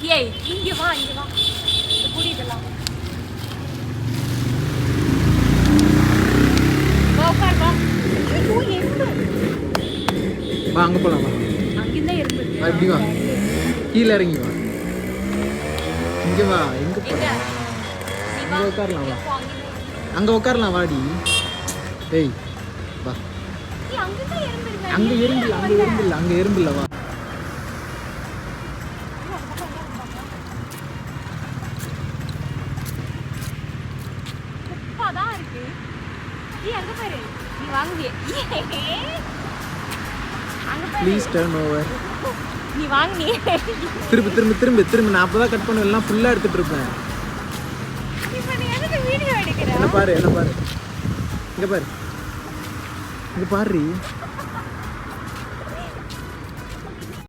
ஏய் இங்க வா புடிடலாம் வா ஐயோ எறும்பு வா அங்க போலாம் வா அங்க எறும்பு இருக்கு இப்படி வா கீழ இறங்கி வா இங்க வா எங்க போற அங்க உட்காரலாம் வா அங்க உட்காரலாம் வாடி டேய் வா அங்க எறும்பு இல்ல வா குப்பாதான் இருக்கு நீ அங்க பாரு நீ வாங்குவியே அங்க பாரு ப்ளீஸ் டர்ன் ஓவர் நீ வாங்குனியே திரும்ப நான் அப்பதான் கட் பண்ண எல்லாம் ஃபுல்லா எடுத்துட்டு இருப்பேன் இப்போ நீ எதுக்கு வீடியோ எடுக்கற என்ன பாரு இங்க பாரு